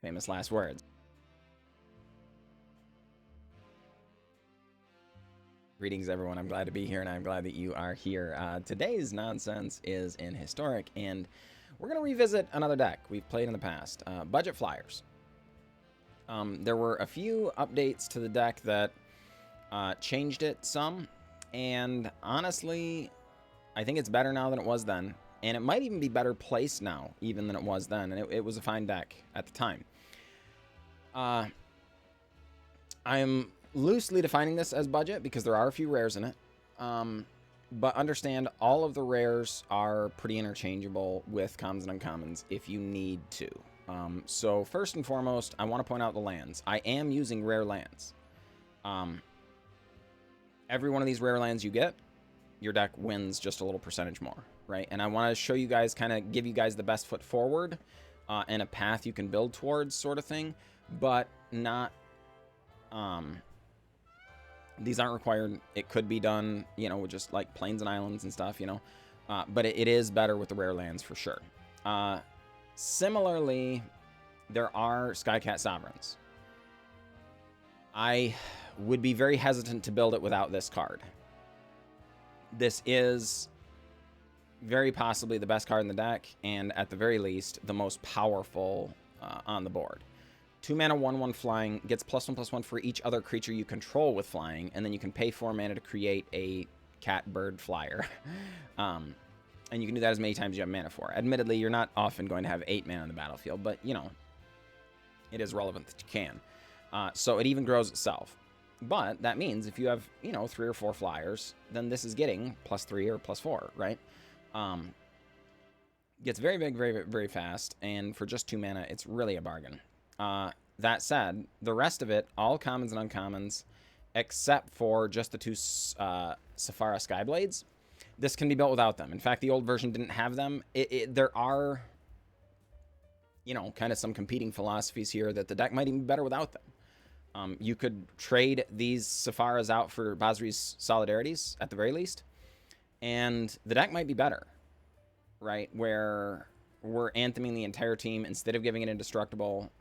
Famous last words. Greetings, everyone. I'm glad to be here, and I'm glad that you are here. Today's nonsense is in Historic, and we're going to revisit another deck we've played in the past, Budget Flyers. There were a few updates to the deck that changed it some, and honestly, I think it's better now than it was then, and it might even be better placed now even than it was then, and it was a fine deck at the time. I'm loosely defining this as budget because there are a few rares in it, but understand all of the rares are pretty interchangeable with commons and uncommons if you need to. So first and foremost, I want to point out the lands. I am using rare lands. Every one of these rare lands you get, your deck wins just a little percentage more, right? And I want to show you guys, kind of give you guys the best foot forward and a path you can build towards, sort of thing, but not... these aren't required. It could be done, you know, with just like plains and islands and stuff, you know. But it is better with the rare lands for sure. Similarly, there are Skycat Sovereigns. I would be very hesitant to build it without this card. This is very possibly the best card in the deck, and at the very least, the most powerful on the board. 2 mana, 1/1 flying, gets +1/+1 for each other creature you control with flying, and then you can pay 4 mana to create a cat bird flyer. And you can do that as many times as you have mana for. Admittedly, you're not often going to have 8 mana on the battlefield, but, you know, it is relevant that you can. So it even grows itself. But that means if you have, you know, 3 or 4 flyers, then this is getting +3 or +4, right? Gets very big, very, very fast, and for just 2 mana, it's really a bargain. That said, the rest of it, all commons and uncommons, except for just the 2 Sephara Skyblades, this can be built without them. In fact, the old version didn't have them. There are, you know, kind of some competing philosophies here that the deck might even be better without them. You could trade these Sepharas out for Basri's Solidarities, at the very least, and the deck might be better, right? Where we're antheming the entire team instead of giving it indestructible,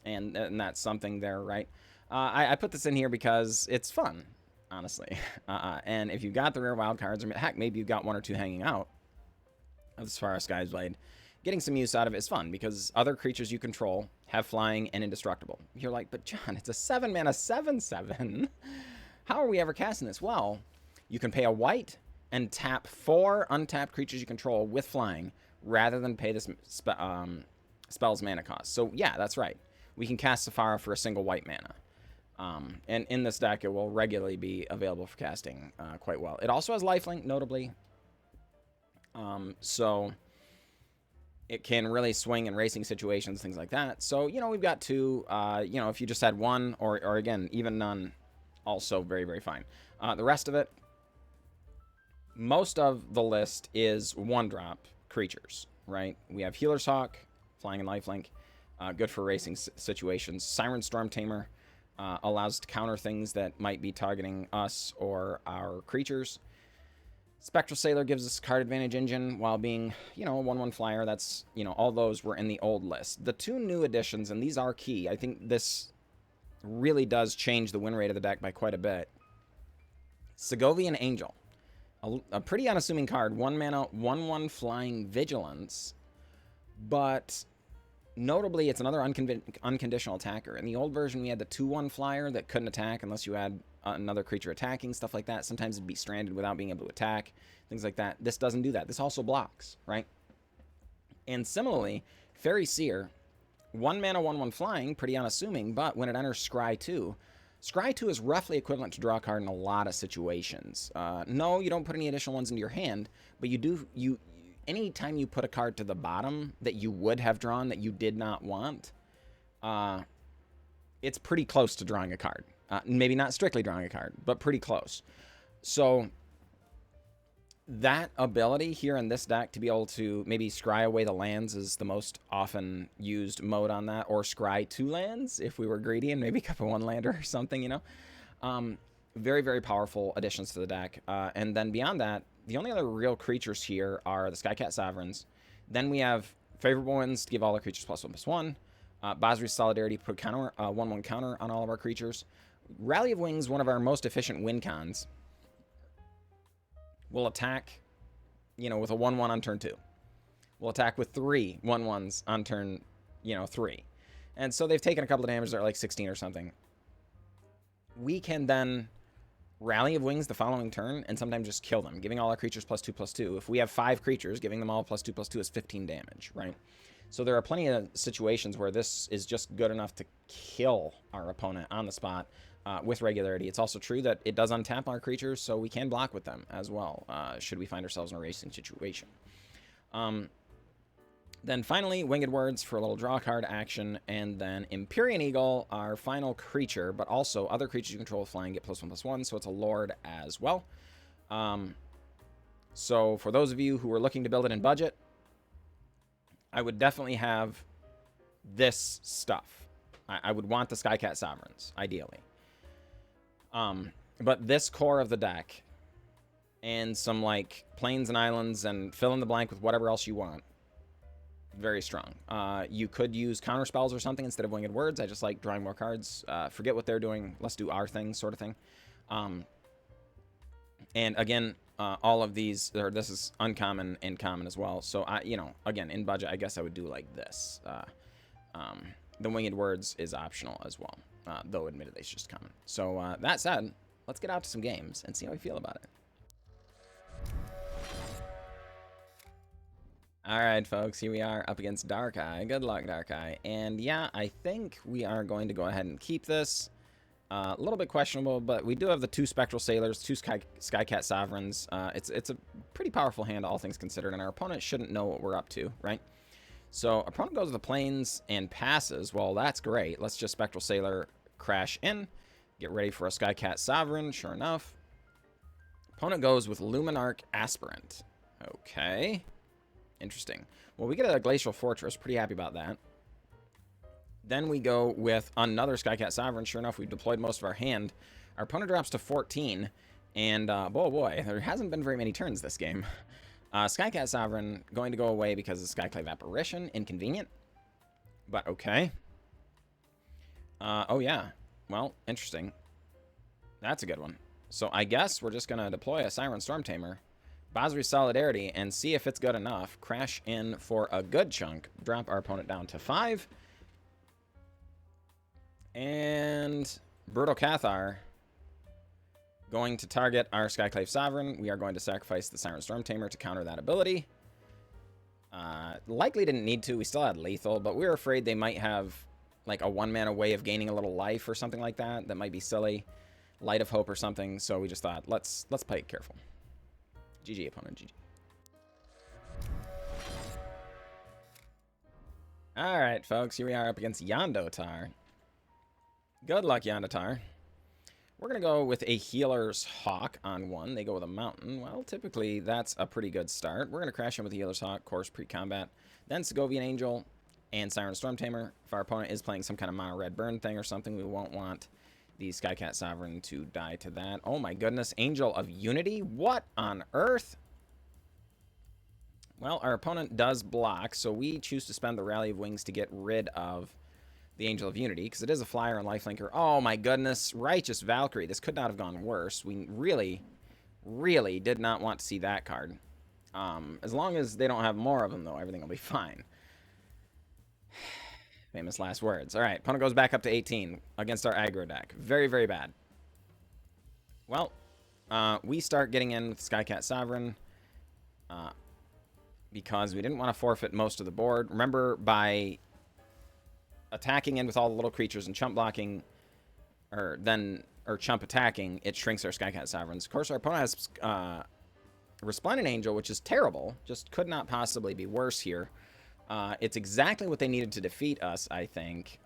and that's something there, right? I put this in here because it's fun, honestly. And if you've got the rare wild cards, or heck, maybe you've got 1 or 2 hanging out of Sephara Skyblade, getting some use out of it is fun because other creatures you control have flying and indestructible. You're like, but John, it's a 7 mana 7/7. How are we ever casting this? Well, you can pay a white and tap 4 untapped creatures you control with flying rather than pay this spell's mana cost. So yeah, that's right. We can cast Sephara for a single white mana. And in this deck, it will regularly be available for casting quite well. It also has lifelink, notably. So it can really swing in racing situations, things like that. So, you know, we've got 2. You know, if you just had 1 or again, even none, also very, very fine. The rest of it, most of the list is 1-drop creatures, right? We have Healer's Hawk, flying and lifelink, good for racing situations. Siren Storm Tamer allows us to counter things that might be targeting us or our creatures. Spectral Sailor gives us card advantage engine while being, you know, a 1/1 flyer. That's, you know, all those were in the old list. The 2 new additions, and these are key, I think this really does change the win rate of the deck by quite a bit. Segovian Angel, a pretty unassuming card. 1 mana, 1/1 flying vigilance, but notably, it's another unconditional attacker. In the old version, we had the 2/1 flyer that couldn't attack unless you had another creature attacking, stuff like that. Sometimes it'd be stranded without being able to attack, things like that. This doesn't do that. This also blocks, right? And similarly, Fairy Seer, 1 mana, 1/1 flying, pretty unassuming, but when it enters Scry 2, Scry 2 is roughly equivalent to draw a card in a lot of situations. No, you don't put any additional ones into your hand, but you do... Anytime you put a card to the bottom that you would have drawn that you did not want, it's pretty close to drawing a card. Maybe not strictly drawing a card, but pretty close. So that ability here in this deck to be able to maybe scry away the lands is the most often used mode on that, or scry 2 lands if we were greedy and maybe cup a 1-lander or something, you know. Very, very powerful additions to the deck. And then beyond that, the only other real creatures here are the Skycat Sovereigns. Then we have favorable winds to give all the creatures +1/+1. Basri's Solidarity put counter 1/1 counter on all of our creatures. Rally of Wings, one of our most efficient win cons, will attack, with a 1/1 on turn 2. We'll attack with 3 1/1s on turn, 3. And so they've taken a couple of damage. They're like 16 or something. We can then Rally of Wings the following turn and sometimes just kill them, giving all our creatures +2/+2. If we have 5 creatures, giving them all +2/+2 is 15 damage, right? So there are plenty of situations where this is just good enough to kill our opponent on the spot with regularity. It's also true that it does untap our creatures, so we can block with them as well, should we find ourselves in a racing situation. Then finally, Winged Words for a little draw card action, and then Empyrean Eagle, our final creature, but also other creatures you control with flying get +1/+1, so it's a Lord as well. So for those of you who are looking to build it in budget, I would definitely have this stuff. I would want the Skycat Sovereigns, ideally. But this core of the deck, and some, like, Plains and Islands, and fill in the blank with whatever else you want, very strong. You could use counter spells or something instead of Winged Words. I just like drawing more cards. Forget what they're doing. Let's do our thing, sort of thing. And again, all of these, this is uncommon and common as well. So, again, in budget, I guess I would do like this. The Winged Words is optional as well, though admittedly it's just common. So that said, let's get out to some games and see how we feel about it. All right, folks, here we are up against Darkeye. Good luck, Darkeye. And yeah, I think we are going to go ahead and keep this. A little bit questionable, but we do have the 2 Spectral Sailors, 2 Skycat Sovereigns. It's a pretty powerful hand, all things considered, and our opponent shouldn't know what we're up to, right? So opponent goes to the Plains and passes. Well, that's great. Let's just Spectral Sailor crash in. Get ready for a Skycat Sovereign, sure enough. Opponent goes with Luminarch Aspirant. Okay. Interesting. Well, we get a Glacial Fortress. Pretty happy about that. Then we go with another Skycat Sovereign. Sure enough, we've deployed most of our hand. Our opponent drops to 14. And, boy, there hasn't been very many turns this game. Skycat Sovereign going to go away because of Skyclave Apparition. Inconvenient. But okay. Oh, yeah. Well, interesting. That's a good one. So I guess we're just going to deploy a Siren Stormtamer. Basri's Solidarity, and see if it's good enough. Crash in for a good chunk. Drop our opponent down to 5. And Brutal Cathar going to target our Skyclave Sovereign. We are going to sacrifice the Siren Stormtamer to counter that ability. Likely didn't need to. We still had lethal, but we were afraid they might have like a 1-mana way of gaining a little life or something like that. That might be silly. Light of Hope or something. So we just thought, let's play it careful. GG, opponent, GG. Alright, folks, here we are up against Yondotar. Good luck, Yondotar. We're going to go with a Healer's Hawk on 1. They go with a Mountain. Well, typically, that's a pretty good start. We're going to crash in with the Healer's Hawk, course, pre-combat. Then Segovian Angel and Siren Stormtamer. If our opponent is playing some kind of mono red burn thing or something, we won't want the Skycat Sovereign to die to that. Oh my goodness, Angel of Unity? What on earth? Well, our opponent does block, so we choose to spend the Rally of Wings to get rid of the Angel of Unity, because it is a flyer and lifelinker. Oh my goodness, Righteous Valkyrie. This could not have gone worse. We really, really did not want to see that card. As long as they don't have more of them, though, everything will be fine. Famous last words. All right, opponent goes back up to 18 against our aggro deck. Very, very bad. Well, we start getting in with Skycat Sovereign because we didn't want to forfeit most of the board. Remember, by attacking in with all the little creatures and chump blocking, or chump attacking, it shrinks our Skycat Sovereigns. Of course, our opponent has Resplendent Angel, which is terrible. Just could not possibly be worse here. It's exactly what they needed to defeat us, I think.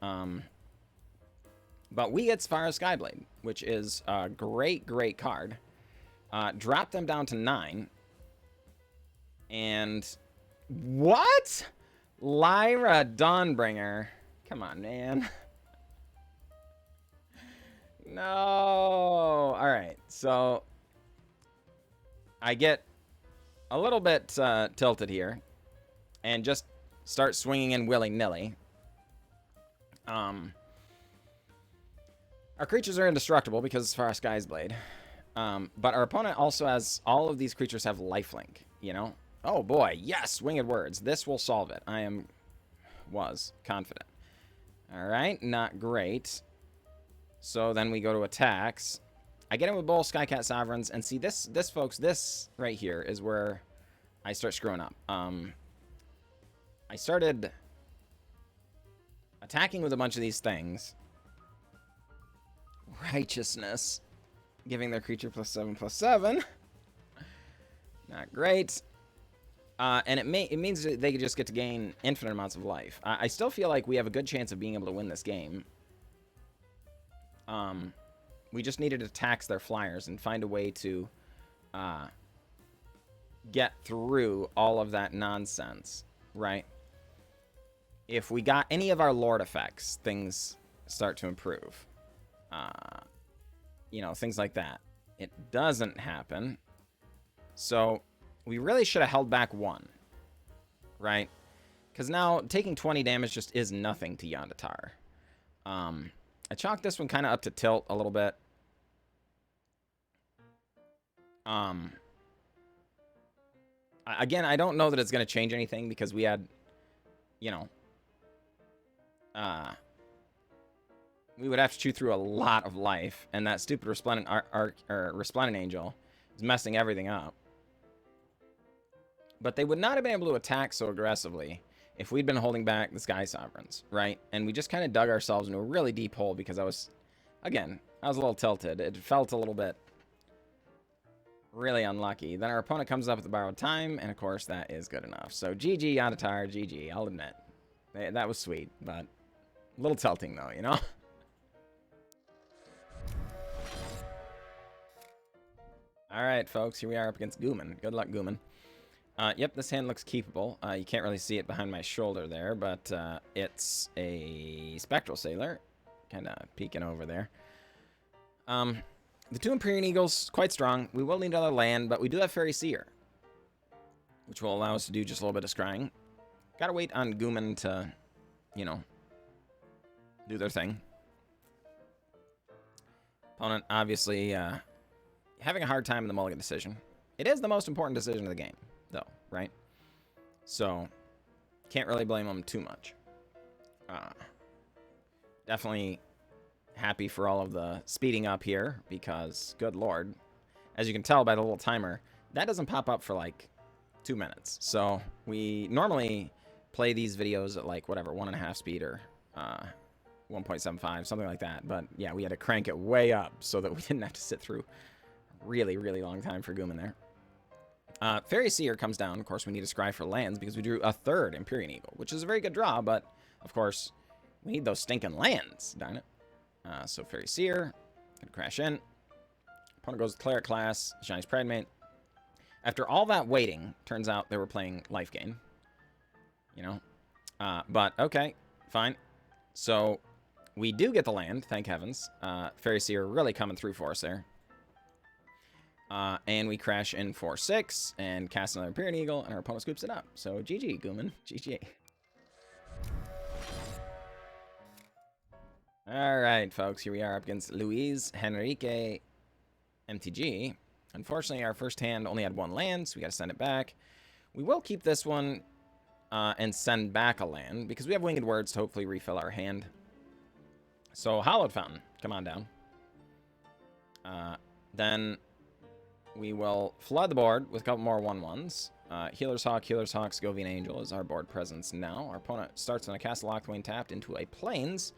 But we get Sephara Skyblade, which is a great, great card. Drop them down to 9. And what? Lyra Dawnbringer. Come on, man. No. All right. So I get a little bit tilted here and just start swinging in willy-nilly. Our creatures are indestructible because of our Sky's Blade. But our opponent also has, all of these creatures have lifelink, you know? Oh boy, yes, Winged Words. This will solve it. Was confident. Alright, not great. So then we go to attacks. I get in with both Skycat Sovereigns, and see this folks, this right here is where I start screwing up. I started attacking with a bunch of these things. Righteousness. Giving their creature +7/+7. Not great. And it means that they could just get to gain infinite amounts of life. I still feel like we have a good chance of being able to win this game. We just needed to tax their flyers and find a way to get through all of that nonsense, right? If we got any of our Lord effects, things start to improve. You know, things like that. It doesn't happen. So we really should have held back 1, right? Because now taking 20 damage just is nothing to Yondatar. I chalked this one kind of up to tilt a little bit. Again, I don't know that it's going to change anything because we had, you know, we would have to chew through a lot of life, and that stupid Resplendent Resplendent Angel is messing everything up. But they would not have been able to attack so aggressively if we'd been holding back the Sky Sovereigns, right? And we just kind of dug ourselves into a really deep hole because I was a little tilted. It felt a little bit really unlucky. Then our opponent comes up with the Borrowed Time, and of course that is good enough. So GG Yondatar, GG, I'll admit. That was sweet, but a little tilting though, you know? Alright, folks, here we are up against Gooman. Good luck, Gooman. Yep, this hand looks keepable. You can't really see it behind my shoulder there, but it's a Spectral Sailor. Kind of peeking over there. The 2 Empyrean Eagles, quite strong. We will need another land, but we do have Fairy Seer, which will allow us to do just a little bit of scrying. Gotta wait on Gooman to, you know, do their thing. Opponent, obviously, having a hard time in the mulligan decision. It is the most important decision of the game, though, right? So, can't really blame them too much. Definitely happy for all of the speeding up here, because, good lord, as you can tell by the little timer, that doesn't pop up for, like, 2 minutes. So, we normally play these videos at, like, whatever, 1.5 speed or 1.75, something like that. But, yeah, we had to crank it way up so that we didn't have to sit through really, really long time for Gooman there. Fairy Seer comes down. Of course, we need to scry for lands because we drew a 3rd Empyrean Eagle, which is a very good draw, but, of course, we need those stinking lands, darn it. So Fairy Seer, gonna crash in. Opponent goes with Cleric class, Shini's Pridemate. After all that waiting, turns out they were playing life gain. You know? But, okay, fine. So, we do get the land, thank heavens. Fairy Seer really coming through for us there. And we crash in 4/6 and cast another Empyrean Eagle, and our opponent scoops it up. So GG, Gooman. GG. Alright, folks. Here we are up against Luis Henrique MTG. Unfortunately, our first hand only had 1 land, so we got to send it back. We will keep this one and send back a land, because we have Winged Words to hopefully refill our hand. So, Hallowed Fountain. Come on down. Then we will flood the board with a couple more 1/1s. Healer's Hawk, Sylvian Angel is our board presence now. Our opponent starts on a Castle Lockthwain tapped into a Plains.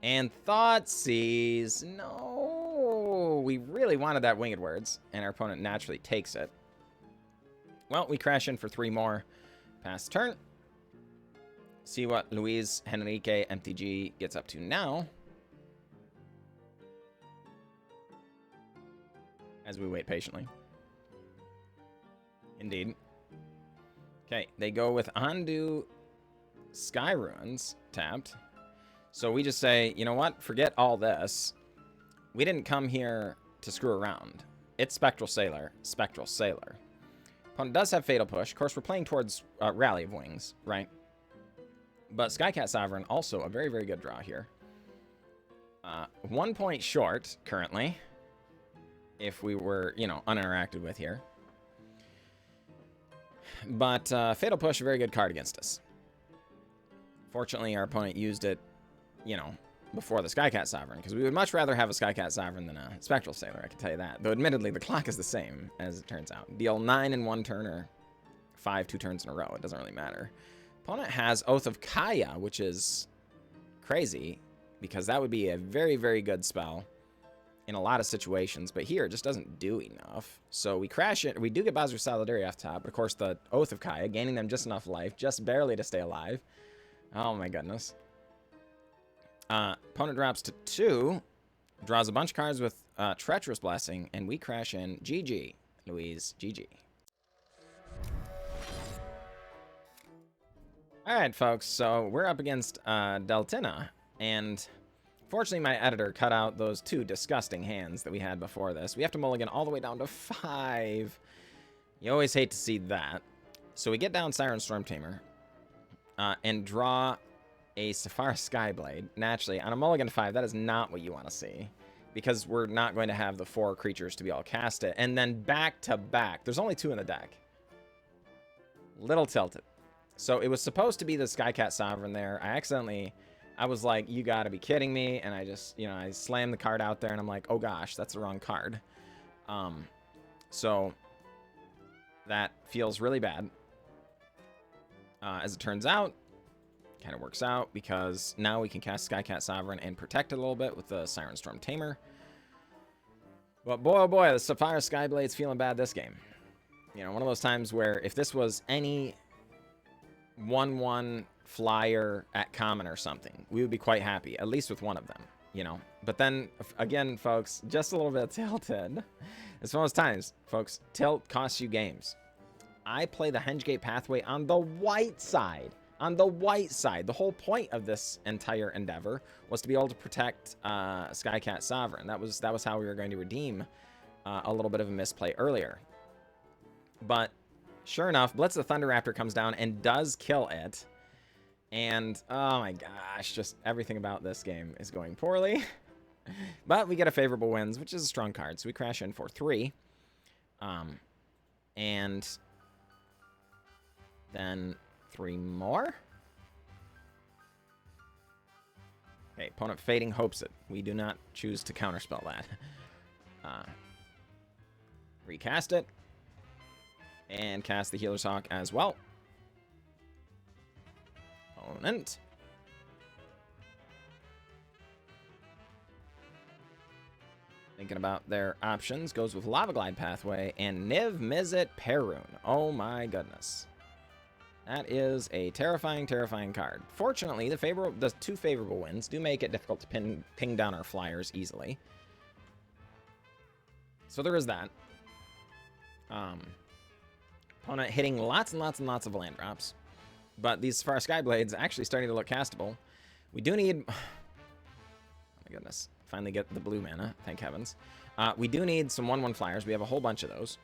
And Thoughtseize. No! We really wanted that Winged Words, and our opponent naturally takes it. Well, we crash in for 3 more. Pass turn. See what Luis Henrique MTG gets up to now. As we wait patiently. Indeed. Okay, they go with Ondu Sky Ruins tapped. So we just say, you know what? Forget all this. We didn't come here to screw around. It's Spectral Sailor. Spectral Sailor. Opponent does have Fatal Push. Of course, we're playing towards Rally of Wings, right? But Skycat Sovereign, also a very, very good draw here. 1 point short, currently, if we were, you know, uninteracted with here. But Fatal Push, a very good card against us. Fortunately, our opponent used it, you know, before the Skycat Sovereign, because we would much rather have a Skycat Sovereign than a Spectral Sailor, I can tell you that. Though, admittedly, the clock is the same, as it turns out. Deal 9 in 1 turn, or 5 2 turns in a row. It doesn't really matter. Opponent has Oath of Kaya, which is crazy, because that would be a very, very good spell in a lot of situations, but here it just doesn't do enough. So we crash it. We do get Bazir Solidarity off top, but of course the Oath of Kaya, gaining them just enough life, just barely to stay alive. Oh my goodness. Opponent drops to 2, draws a bunch of cards with Treacherous Blessing, and we crash in. GG, Louise, GG. Alright, folks, so we're up against Deltina, and fortunately my editor cut out those 2 disgusting hands that we had before this. We have to mulligan all the way down to 5. You always hate to see that. So we get down Siren Stormtamer and draw a Sapphire Skyblade. Naturally, on a mulligan 5, that is not what you want to see, because we're not going to have the 4 creatures to be able to cast it. And then back to back. There's only 2 in the deck. Little tilted. So it was supposed to be the Skycat Sovereign there. I was like, you gotta be kidding me. And I just, you know, I slammed the card out there and I'm like, oh gosh, that's the wrong card. So that feels really bad. As it turns out, kind of works out, because now we can cast Skycat Sovereign and protect it a little bit with the Siren Stormtamer. But boy, oh boy, the Sapphire Skyblade's feeling bad this game. You know, one of those times where if this was any 1/1 flyer at common or something, we would be quite happy, at least with one of them, you know. But then, again, folks, just a little bit tilted. It's one of those times, folks, tilt costs you games. I play the Hengate Pathway on the white side. On the white side. The whole point of this entire endeavor was to be able to protect Skycat Sovereign. That was how we were going to redeem a little bit of a misplay earlier. But sure enough, Blitz the Thunderraptor comes down and does kill it. And, oh my gosh, just everything about this game is going poorly. But we get a favorable wins, which is a strong card. So we crash in for 3. And then 3 more. Okay, opponent Fading hopes it. We do not choose to counterspell that. Recast it. And cast the Healer's Hawk as well. Opponent. Thinking about their options, goes with Lava Glide Pathway and Niv Mizzet Perun. Oh my goodness. That is a terrifying, terrifying card. Fortunately, the 2 favorable wins do make it difficult to ping down our flyers easily. So there is that. Opponent hitting lots and lots and lots of land drops. But these Sapphire Skyblades actually starting to look castable. We do need... Oh my goodness. Finally get the blue mana, thank heavens. We do need some 1/1 flyers. We have a whole bunch of those.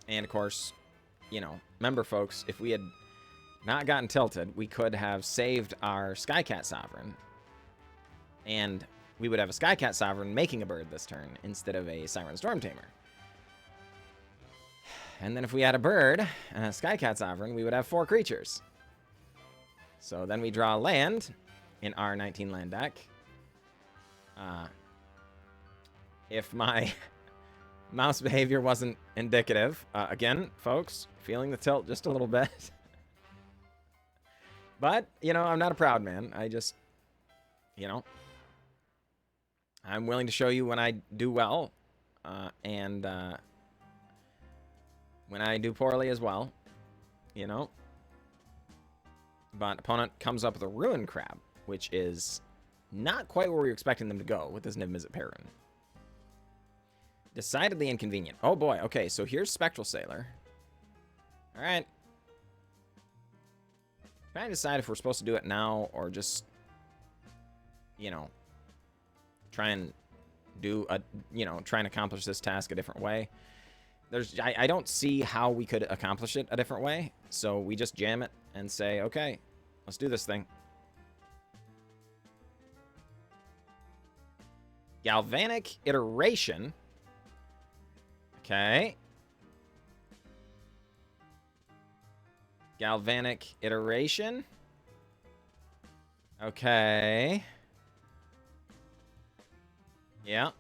And of course, you know, remember folks, if we had not gotten tilted, we could have saved our Skycat Sovereign. And we would have a Skycat Sovereign making a bird this turn instead of a Siren Stormtamer. And then if we had a bird and a Skycat Sovereign, we would have 4 creatures. So then we draw land in our 19 land deck. If my mouse behavior wasn't indicative, again, folks, feeling the tilt just a little bit. But, you know, I'm not a proud man. I just, you know, I'm willing to show you when I do well, and when I do poorly as well, you know. But opponent comes up with a Ruin Crab, which is not quite where we were expecting them to go with this Niv Mizzet Perun. Decidedly inconvenient. Oh boy, okay, so here's Spectral Sailor. Alright. Trying to decide if we're supposed to do it now or just, you know, try and do a, you know, try and accomplish this task a different way. I don't see how we could accomplish it a different way. So we just jam it and say, okay, let's do this thing. Galvanic Iteration. Okay. Galvanic Iteration. Okay. Yeah.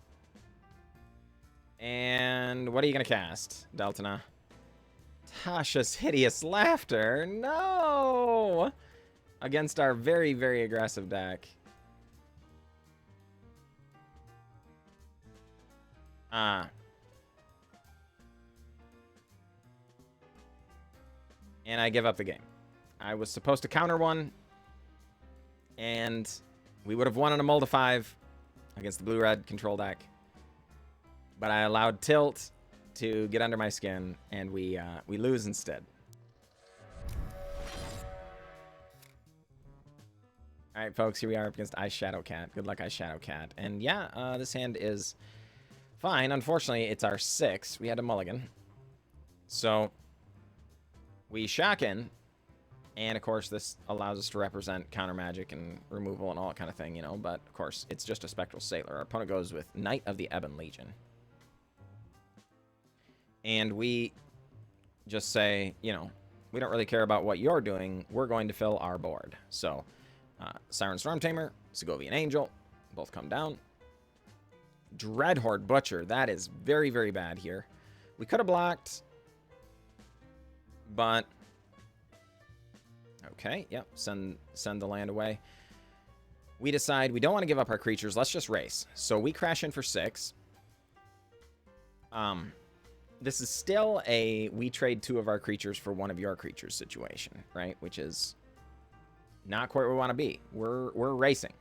And what are you going to cast, Deltana? Tasha's Hideous Laughter. No! Against our very, very aggressive deck. And I give up the game. I was supposed to counter one, and we would have won on a mull to 5 against the blue-red control deck. But I allowed Tilt to get under my skin, and we lose instead. All right, folks, here we are up against Ice Shadow Cat. Good luck, Ice Shadow Cat. And yeah, this hand is fine. Unfortunately, it's our 6. We had a mulligan. So we shock in, and of course, this allows us to represent counter magic and removal and all that kind of thing, you know. But of course, it's just a Spectral Sailor. Our opponent goes with Knight of the Ebon Legion. And we just say, you know, we don't really care about what you're doing. We're going to fill our board. So, Siren Stormtamer, Segovian Angel, both come down. Dreadhorde Butcher, that is very, very bad here. We could have blocked, but okay, yep, send the land away. We decide we don't want to give up our creatures. Let's just race. So we crash in for 6. This is still a we trade 2 of our creatures for 1 of your creatures situation, right? Which is not quite where we want to be. We're racing.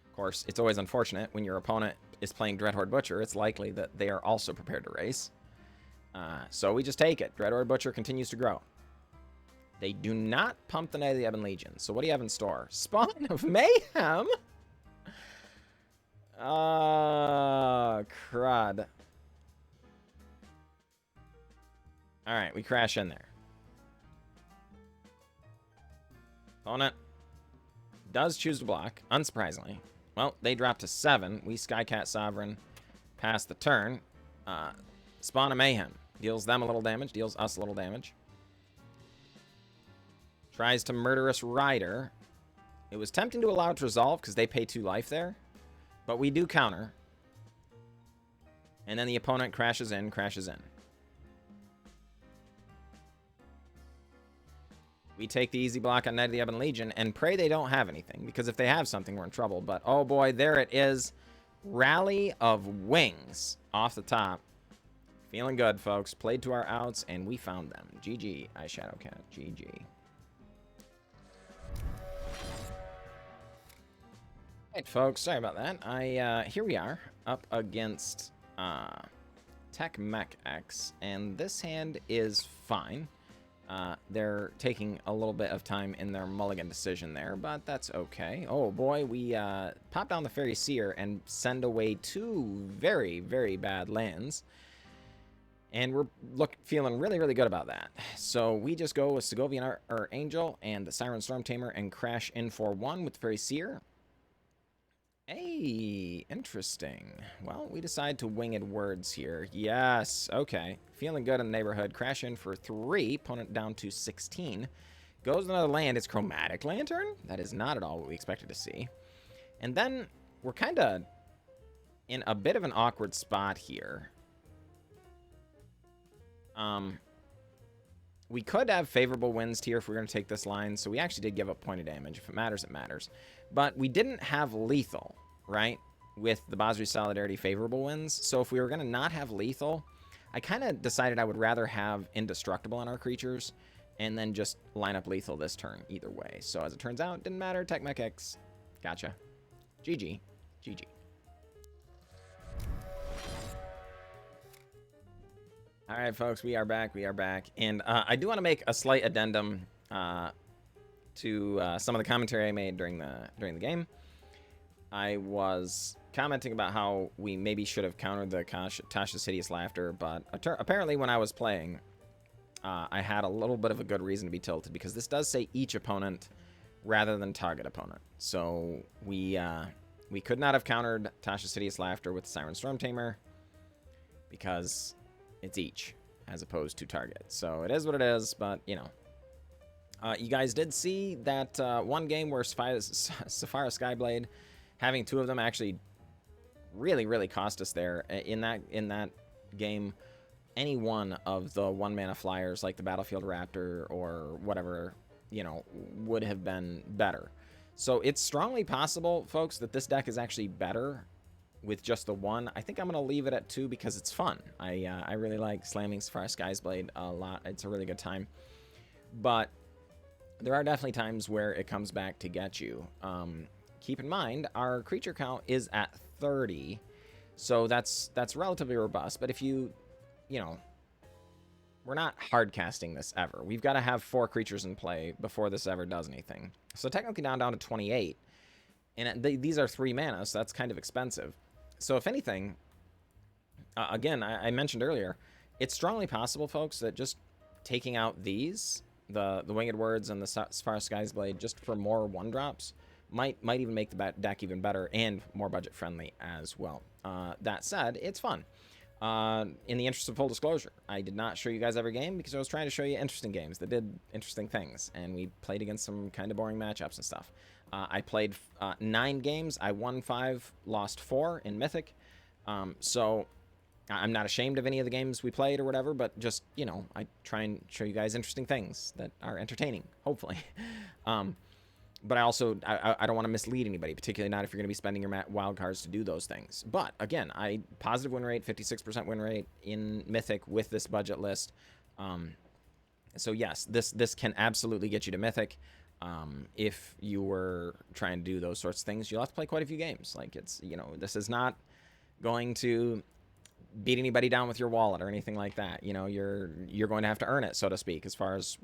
Of course, it's always unfortunate when your opponent is playing Dreadhorde Butcher. It's likely that they are also prepared to race. So we just take it. Dreadhorde Butcher continues to grow. They do not pump the Knight of the Ebon Legion. So what do you have in store? Spawn of Mayhem? Crud. All right, we crash in there. Opponent does choose to block, unsurprisingly. Well, they drop to 7. We Skycat Sovereign pass the turn. Spawn of Mayhem deals them a little damage, deals us a little damage. Tries to Murderous Rider. It was tempting to allow it to resolve because they pay 2 life there, but we do counter. And then the opponent crashes in, crashes in. We take the easy block on Knight of the Ebon Legion and pray they don't have anything, because if they have something, we're in trouble. But, oh boy, there it is. Rally of Wings off the top. Feeling good, folks. Played to our outs, and we found them. GG, Ice Shadow Cat. GG. Alright, folks. Sorry about that. Here we are, up against Tech Mech X, and this hand is fine. They're taking a little bit of time in their mulligan decision there, but that's okay. Oh boy, we pop down the Fairy Seer and send away 2 very, very bad lands. And we're feeling really, really good about that. So we just go with Segovian Angel and the Siren Stormtamer and crash in for 1 with the Fairy Seer. Hey, interesting. Well, we decide to Winged Words here. Yes, okay. Feeling good in the neighborhood. Crash in for 3. Opponent down to 16. Goes another land. It's Chromatic Lantern. That is not at all what we expected to see. And then we're kind of in a bit of an awkward spot here. We could have favorable wins here if we're going to take this line. So we actually did give up point of damage. If it matters, it matters. But we didn't have lethal, right, with the Basri Solidarity favorable wins. So if we were going to not have lethal, I kind of decided I would rather have indestructible on our creatures and then just line up lethal this turn either way. So as it turns out, didn't matter. Tech Mech X. Gotcha. GG. GG. All right, folks, we are back. We are back. And I do want to make a slight addendum to some of the commentary I made during the game. I was commenting about how we maybe should have countered the Tasha's Hideous Laughter, but apparently when I was playing, I had a little bit of a good reason to be tilted, because this does say each opponent rather than target opponent. So we could not have countered Tasha's Hideous Laughter with Siren Storm Tamer, because it's each as opposed to target. So it is what it is, but, you know. You guys did see that one game where Sapphire Skyblade, having two of them actually really cost us there. In that game, any one of the 1-mana flyers like the Battlefield Raptor or whatever, you know, would have been better. So it's strongly possible, folks, that this deck is actually better with just the one. I think I'm going to leave it at 2 because it's fun. I really like slamming Sapphire Skyblade a lot. It's a really good time. But there are definitely times where it comes back to get you. Keep in mind, our creature count is at 30, so that's relatively robust. But if you know, we're not hard casting this ever. We've got to have 4 creatures in play before this ever does anything. So technically down to 28, and these are 3 mana, so that's kind of expensive. So if anything, again, I mentioned earlier, it's strongly possible, folks, that just taking out these, the Winged Words and the Sapphire Skyblade, just for more 1-drops, might even make the deck even better and more budget friendly as well. That said, it's fun. In the interest of full disclosure, I did not show you guys every game because I was trying to show you interesting games that did interesting things, and we played against some kind of boring matchups and stuff. I played 9 games. I won 5, lost 4 in Mythic. So I'm not ashamed of any of the games we played or whatever, but just, you know, I try and show you guys interesting things that are entertaining, hopefully. But I also, I don't want to mislead anybody, particularly not if you're going to be spending your wild cards to do those things. But again, positive win rate, 56% win rate in Mythic with this budget list. So yes, this can absolutely get you to Mythic. If you were trying to do those sorts of things, you'll have to play quite a few games. Like, it's, you know, this is not going to beat anybody down with your wallet or anything like that. You know, you're going to have to earn it, so to speak, as far as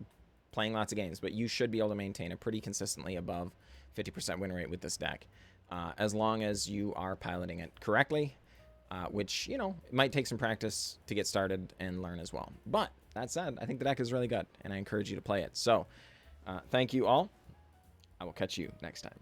playing lots of games, but you should be able to maintain a pretty consistently above 50% win rate with this deck, as long as you are piloting it correctly, which, you know, it might take some practice to get started and learn as well. But that said, I think the deck is really good, and I encourage you to play it. So thank you all. I will catch you next time.